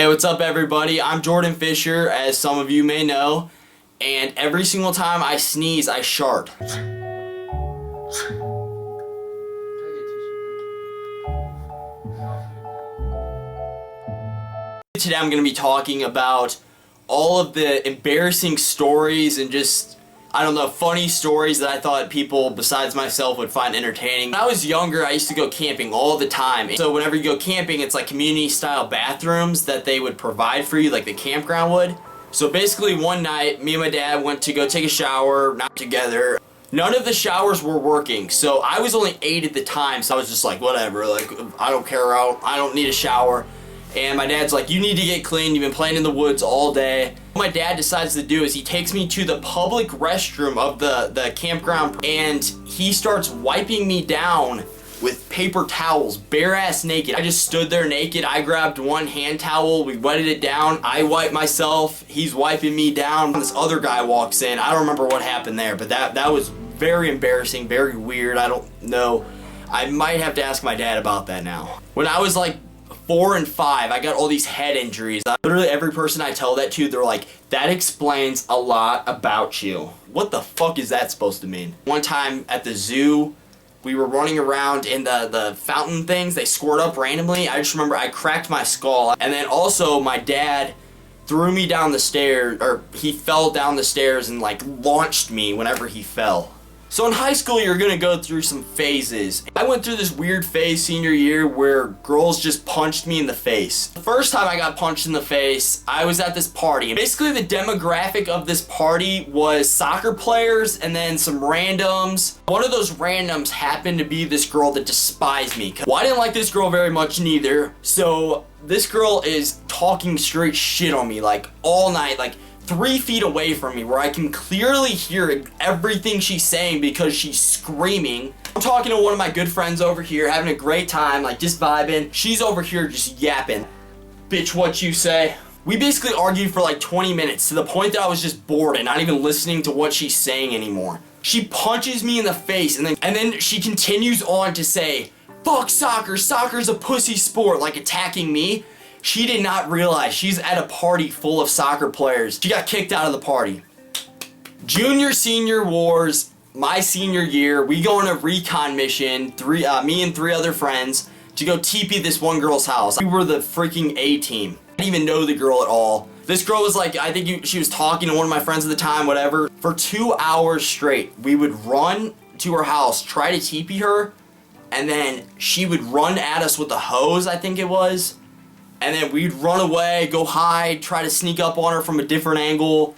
Hey, what's up everybody? I'm Jordan Fisher, as some of you may know, and every single time I sneeze, I shart. Today I'm going to be talking about all of the embarrassing stories and just, I don't know, funny stories that I thought people besides myself would find entertaining. When I was younger, I used to go camping all the time. So whenever you go camping, it's like community style bathrooms that they would provide for you, like the campground would. So basically one night, me and my dad went to go take a shower, not together. None of the showers were working, so I was only 8 at the time, so I was just like, whatever, like, I don't care, I don't need a shower. And my dad's like, you need to get clean, you've been playing in the woods all day. What my dad decides to do is he takes me to the public restroom of the campground, and he starts wiping me down with paper towels, bare ass naked. I just stood there naked. I grabbed one hand towel, we wetted it down, I wiped myself, he's wiping me down. This other guy walks in. I don't remember what happened there, but that was very embarrassing, very weird. I don't know. I might have to ask my dad about that now. When I was like 4 and 5, I got all these head injuries. Literally every person I tell that to, they're like, that explains a lot about you. What the fuck is that supposed to mean? One time at the zoo, we were running around in the fountain things. They squirt up randomly. I just remember I cracked my skull. And then also my dad threw me down the stairs, or he fell down the stairs and like launched me whenever he fell. So in high school, you're gonna go through some phases. I went through this weird phase senior year where girls just punched me in the face. The first time I got punched in the face, I was at this party. Basically, the demographic of this party was soccer players and then some randoms. One of those randoms happened to be this girl that despised me. Well, I didn't like this girl very much neither. So this girl is talking straight shit on me like all night, like 3 feet away from me, where I can clearly hear everything she's saying because she's screaming. I'm talking to one of my good friends over here, having a great time, like just vibing. She's over here just yapping. Bitch, what you say? We basically argued for like 20 minutes to the point that I was just bored and not even listening to what she's saying anymore. She punches me in the face and then she continues on to say, fuck soccer, soccer's a pussy sport, like attacking me. She did not realize she's at a party full of soccer players. She got kicked out of the party. Junior senior wars, my senior year, we go on a recon mission, me and 3 other friends, to go TP this one girl's house. We were the freaking A team. I didn't even know the girl at all. This girl was like, I think she was talking to one of my friends at the time, whatever. For 2 hours straight, we would run to her house, try to TP her, and then she would run at us with a hose, I think it was. And then we'd run away, go hide, try to sneak up on her from a different angle.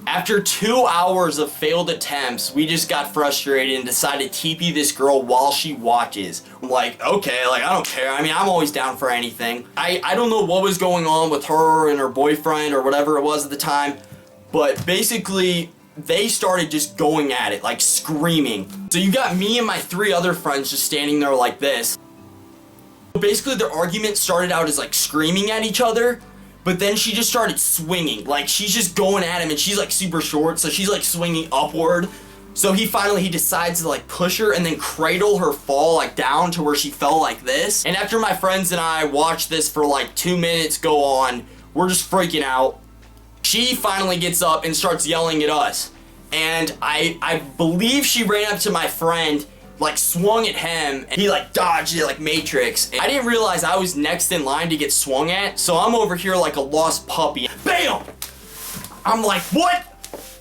After 2 hours of failed attempts, we just got frustrated and decided to TP this girl while she watches. I'm like, okay, like I don't care. I mean, I'm always down for anything. I don't know what was going on with her and her boyfriend or whatever it was at the time, but basically they started just going at it, like screaming. So you got me and my 3 other friends just standing there like this. Basically, their argument started out as like screaming at each other, but then she just started swinging. Like she's just going at him, and she's like super short, so she's like swinging upward. So he decides to like push her and then cradle her fall like down to where she fell like this. And after my friends and I watched this for like 2 minutes go on, we're just freaking out. She finally gets up and starts yelling at us, and I believe she ran up to my friend, like swung at him, and he like dodged it like Matrix. I didn't realize I was next in line to get swung at, so I'm over here like a lost puppy. BAM! I'm like, what?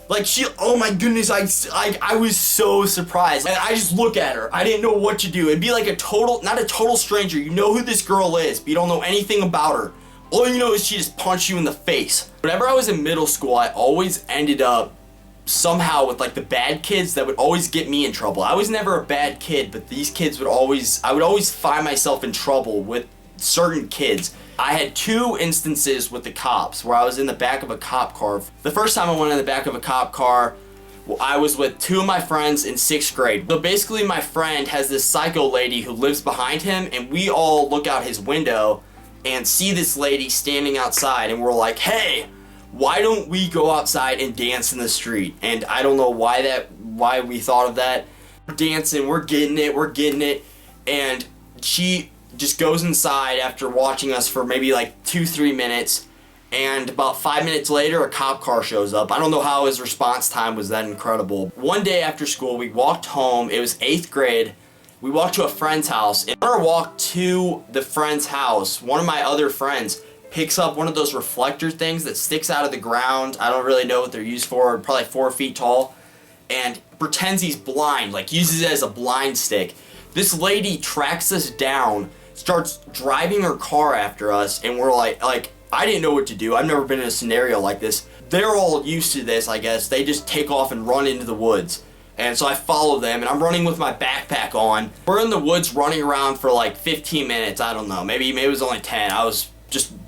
Like oh my goodness, I was so surprised. And I just look at her. I didn't know what to do. It'd be like not a total stranger. You know who this girl is, but you don't know anything about her. All you know is she just punched you in the face. Whenever I was in middle school, I always ended up somehow with like the bad kids that would always get me in trouble. I was never a bad kid, but these kids I would always find myself in trouble with certain kids. I had 2 instances with the cops where I was in the back of a cop car. The first time I went in the back of a cop car, I was with 2 of my friends in 6th grade. So basically my friend has this psycho lady who lives behind him, and we all look out his window and see this lady standing outside, and we're like, hey, why don't we go outside and dance in the street? And I don't know why we thought of that. We're dancing, we're getting it, and she just goes inside after watching us for maybe like 2-3 minutes, And about 5 minutes later, a cop car shows up. I don't know how his response time was that incredible. One day after school, we walked home. It was 8th grade. We walked to a friend's house. And on our walk to the friend's house, one of my other friends picks up one of those reflector things that sticks out of the ground. I don't really know what they're used for, probably 4 feet tall, and pretends he's blind, like uses it as a blind stick. This lady tracks us down, starts driving her car after us, and we're like, I didn't know what to do. I've never been in a scenario like this. They're all used to this, I guess. They just take off and run into the woods. And so I follow them, and I'm running with my backpack on. We're in the woods running around for like 15 minutes. I don't know. Maybe it was only 10.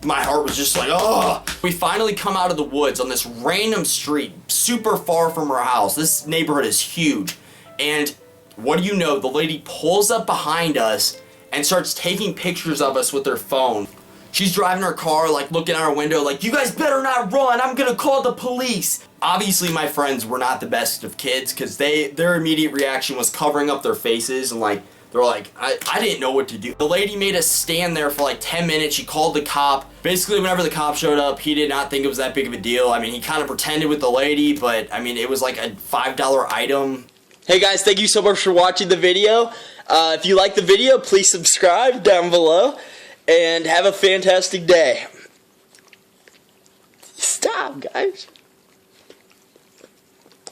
My heart was just like, oh. We finally come out of the woods on this random street, super far from our house. This neighborhood is huge. And what do you know? The lady pulls up behind us and starts taking pictures of us with her phone. She's driving her car, like looking out her window, like, you guys better not run, I'm gonna call the police. Obviously my friends were not the best of kids, because their immediate reaction was covering up their faces, and like, they're like, I didn't know what to do. The lady made us stand there for like 10 minutes, she called the cop. Basically whenever the cop showed up, he did not think it was that big of a deal. I mean, he kind of pretended with the lady, but I mean, it was like a $5 item. Hey guys, thank you so much for watching the video. If you like the video, please subscribe down below. And have a fantastic day. Stop, guys.